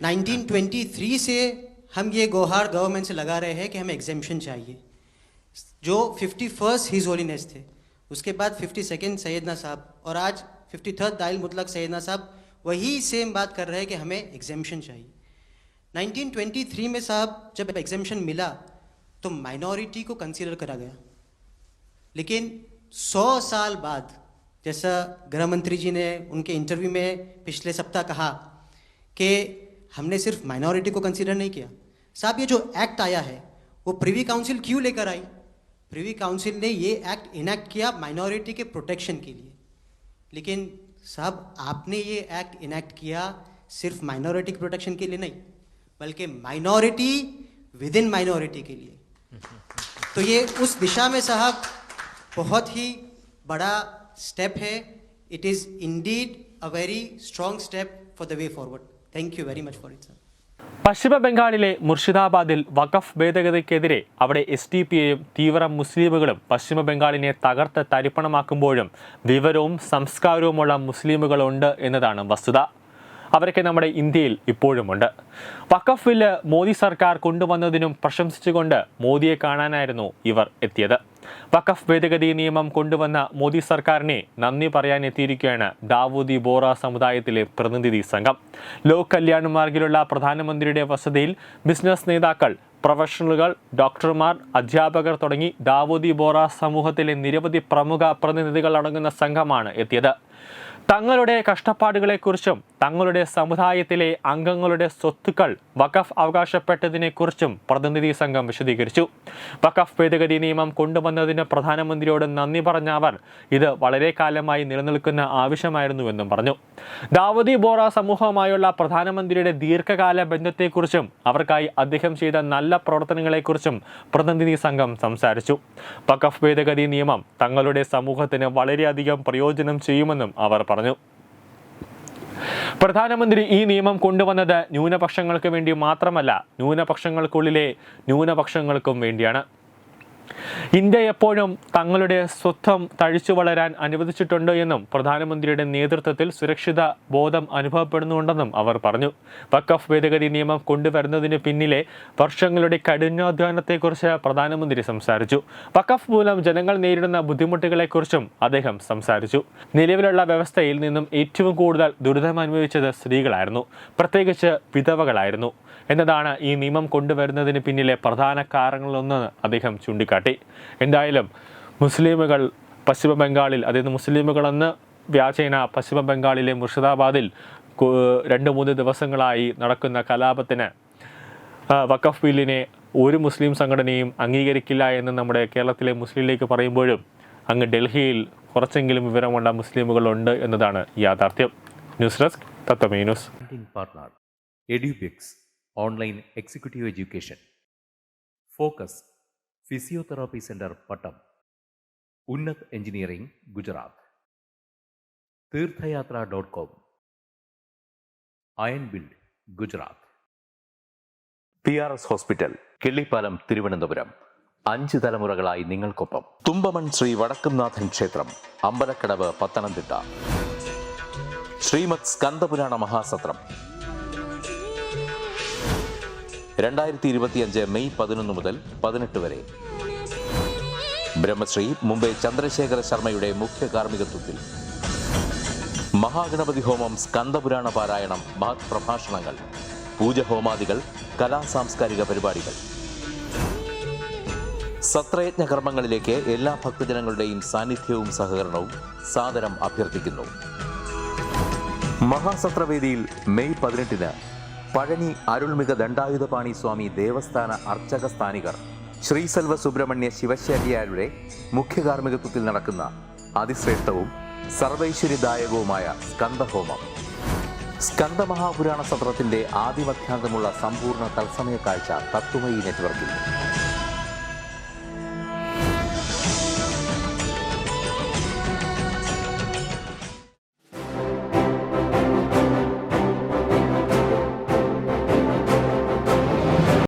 1923 से हम ये गुहार गवर्नमेंट से लगा रहे हैं कि हमें एग्जेम्पशन चाहिए। जो 51st हिज होलीनेस थे, उसके बाद 52nd सैयदना साहब और आज 53rd दाइल मुतलक सैयदना साहब वही सेम बात कर रहे हैं कि हमें एग्जेम्पशन चाहिए। 1923 में साहब जब एग्जेम्पशन मिला तो माइनॉरिटी को कंसीडर करा गया, लेकिन 100 साल बाद, जैसा गृह मंत्री जी ने उनके इंटरव्यू में पिछले सप्ताह कहा कि हमने सिर्फ माइनॉरिटी को कंसीडर नहीं किया। साहब ये जो एक्ट आया है वो प्रिवी काउंसिल क्यों लेकर आई? प्रिवी काउंसिल ने ये एक्ट इनैक्ट किया माइनॉरिटी के प्रोटेक्शन के लिए, लेकिन साहब आपने ये एक्ट इनैक्ट किया सिर्फ माइनॉरिटी के प्रोटेक्शन के लिए नहीं, बल्कि माइनॉरिटी विद इन माइनॉरिटी के लिए। तो ये उस दिशा में साहब बहुत ही बड़ा स्टेप है। It is indeed a very strong step for the way forward. Thank you very much for it sir. പശ്ചിമ ബംഗാളിലെ മുർഷിദാബാദിൽ വഖഫ് ഭേദഗതിക്കെതിരെ അവിടെ SDP-യും തീവ്ര മുസ്ലിമുകളും പശ്ചിമ ബംഗാളിനെ തകർത്ത് തരിപ്പണമാക്കുമ്പോഴും വിവരവും സംസ്കാരവുമുള്ള മുസ്ലിമുകളുണ്ട് എന്നതാണ് വസ്തുത. അവരൊക്കെ നമ്മുടെ ഇന്ത്യയിൽ ഇപ്പോഴുമുണ്ട്. വഖഫ് ബില്ല് മോദി സർക്കാർ കൊണ്ടുവന്നതിനും പ്രശംസിച്ചുകൊണ്ട് മോദിയെ കാണാനായിരുന്നു ഇവർ എത്തിയത്. വഖഫ് ഭേദഗതി നിയമം കൊണ്ടുവന്ന മോദി സർക്കാരിനെ നന്ദി പറയാനെത്തിയിരിക്കുകയാണ് ദാവൂദി ബോറ സമുദായത്തിലെ പ്രതിനിധി സംഘം. ലോക് കല്യാൺ മാർഗിലുള്ള പ്രധാനമന്ത്രിയുടെ വസതിയിൽ ബിസിനസ് നേതാക്കൾ, പ്രൊഫഷണലുകൾ, ഡോക്ടർമാർ, അധ്യാപകർ തുടങ്ങി ദാവൂദി ബോറ സമൂഹത്തിലെ നിരവധി പ്രമുഖ പ്രതിനിധികൾ അടങ്ങുന്ന സംഘമാണ് എത്തിയത്. തങ്ങളുടെ കഷ്ടപ്പാടുകളെക്കുറിച്ചും തങ്ങളുടെ സമുദായത്തിലെ അംഗങ്ങളുടെ സ്വത്തുക്കൾ വഖഫ് അവകാശപ്പെട്ടതിനെക്കുറിച്ചും പ്രതിനിധി സംഘം വിശദീകരിച്ചു. വഖഫ് ഭേദഗതി നിയമം കൊണ്ടുവന്നതിന് പ്രധാനമന്ത്രിയോട് നന്ദി പറഞ്ഞ അവർ ഇത് വളരെ കാലമായി നിലനിൽക്കുന്ന ആവശ്യമായിരുന്നുവെന്നും പറഞ്ഞു. ദാവൂദി ബോറ സമൂഹവുമായുള്ള പ്രധാനമന്ത്രിയുടെ ദീർഘകാല ബന്ധത്തെക്കുറിച്ചും അവർക്കായി അദ്ദേഹം ചെയ്ത നല്ല പ്രവർത്തനങ്ങളെക്കുറിച്ചും പ്രതിനിധി സംഘം സംസാരിച്ചു. വഖഫ് ഭേദഗതി നിയമം തങ്ങളുടെ സമൂഹത്തിന് വളരെയധികം പ്രയോജനം ചെയ്യുമെന്നും അവർ പറഞ്ഞു. പ്രധാനമന്ത്രി ഈ നിയമം കൊണ്ടുവന്നത് ന്യൂനപക്ഷങ്ങൾക്ക് വേണ്ടി മാത്രമല്ല, ന്യൂനപക്ഷങ്ങൾക്കുള്ളിലെ ന്യൂനപക്ഷങ്ങൾക്കും വേണ്ടിയാണ്. ഇന്ത്യ എപ്പോഴും തങ്ങളുടെ സ്വത്വം തഴിച്ചു വളരാൻ അനുവദിച്ചിട്ടുണ്ട് എന്നും പ്രധാനമന്ത്രിയുടെ നേതൃത്വത്തിൽ സുരക്ഷിത ബോധം അനുഭവപ്പെടുന്നുണ്ടെന്നും അവർ പറഞ്ഞു. വഖഫ് ഭേദഗതി നിയമം കൊണ്ടുവരുന്നതിന് പിന്നിലെ വർഷങ്ങളുടെ കഠിനാധ്വാനത്തെക്കുറിച്ച് പ്രധാനമന്ത്രി സംസാരിച്ചു. വഖഫ് മൂലം ജനങ്ങൾ നേരിടുന്ന ബുദ്ധിമുട്ടുകളെക്കുറിച്ചും അദ്ദേഹം സംസാരിച്ചു. നിലവിലുള്ള വ്യവസ്ഥയിൽ നിന്നും ഏറ്റവും കൂടുതൽ ദുരിതം അനുഭവിച്ചത് സ്ത്രീകളായിരുന്നു, പ്രത്യേകിച്ച് വിധവകളായിരുന്നു എന്നതാണ് ഈ നിയമം കൊണ്ടുവരുന്നതിന് പിന്നിലെ പ്രധാന കാരണങ്ങളൊന്നെന്ന് അദ്ദേഹം ചൂണ്ടിക്കാട്ടി. എന്തായാലും മുസ്ലിമുകൾ പശ്ചിമ ബംഗാളിൽ, അതായത് മുസ്ലിമുകളെന്ന് വ്യാജേന പശ്ചിമ ബംഗാളിലെ മുർഷിദാബാദിൽ 2-3 ദിവസങ്ങളായി നടക്കുന്ന കലാപത്തിന് വഖഫ് ബില്ലിനെ ഒരു മുസ്ലിം സംഘടനയും അംഗീകരിക്കില്ല എന്ന് നമ്മുടെ കേരളത്തിലെ മുസ്ലിം ലീഗ് പറയുമ്പോഴും അങ്ങ് ഡൽഹിയിൽ കുറച്ചെങ്കിലും വിവരമുള്ള മുസ്ലിമുകളുണ്ട് എന്നതാണ് യാഥാർത്ഥ്യം. News desk Tatwamayi news. Online executive education, focus physiotherapy centre Pattom, Unnat engineering Gujarat, തീർത്ഥയാത്ര.com, iron build Gujarat, PRS hospital Killippalam Thiruvananthapuram. 5 തലമുറകളായി നിങ്ങൾക്കൊപ്പം. തുമ്പമൺ ശ്രീ വടക്കുംനാഥൻ ക്ഷേത്രം, അമ്പലക്കടവ്, പത്തനംതിട്ട. ശ്രീമദ് സ്കന്ദപുരാണ മഹാസത്രം 2025 മെയ് 11 മുതൽ 18 വരെ. ബ്രഹ്മശ്രീ മുംബൈ ചന്ദ്രശേഖര ശർമ്മയുടെ മുഖ്യ കാർമ്മികത്വത്തിൽ മഹാഗണപതി ഹോമം, സ്കന്ദപുരാണ പാരായണം, മഹത് പ്രഭാഷണങ്ങൾ, പൂജഹോമാദികൾ, കലാസാംസ്കാരിക പരിപാടികൾ. സത്രയജ്ഞ കർമ്മങ്ങളിലേക്ക് എല്ലാ ഭക്തജനങ്ങളുടെയും സാന്നിധ്യവും സഹകരണവും സാദരം അഭ്യർത്ഥിക്കുന്നു. മഹാസത്രവേദിയിൽ മെയ് 18 പഴനി അരുൾമിക ദണ്ഡായുധപാണി സ്വാമി ദേവസ്ഥാന അർച്ചക സ്ഥാനികർ ശ്രീസെൽവ സുബ്രഹ്മണ്യ ശിവശാരിയാരുടെ മുഖ്യ കാർമ്മികത്വത്തിൽ നടക്കുന്ന അതിശ്രേഷ്ഠവും സർവൈശ്വര്യദായകവുമായ സ്കന്ദഹോമം. സ്കന്ദമഹാപുരാണ സത്രത്തിന്റെ ആദിമധ്യാന്തമുള്ള സമ്പൂർണ്ണ തത്സമയ കാഴ്ച തത്വമയി നെറ്റ്വർക്കിൽ.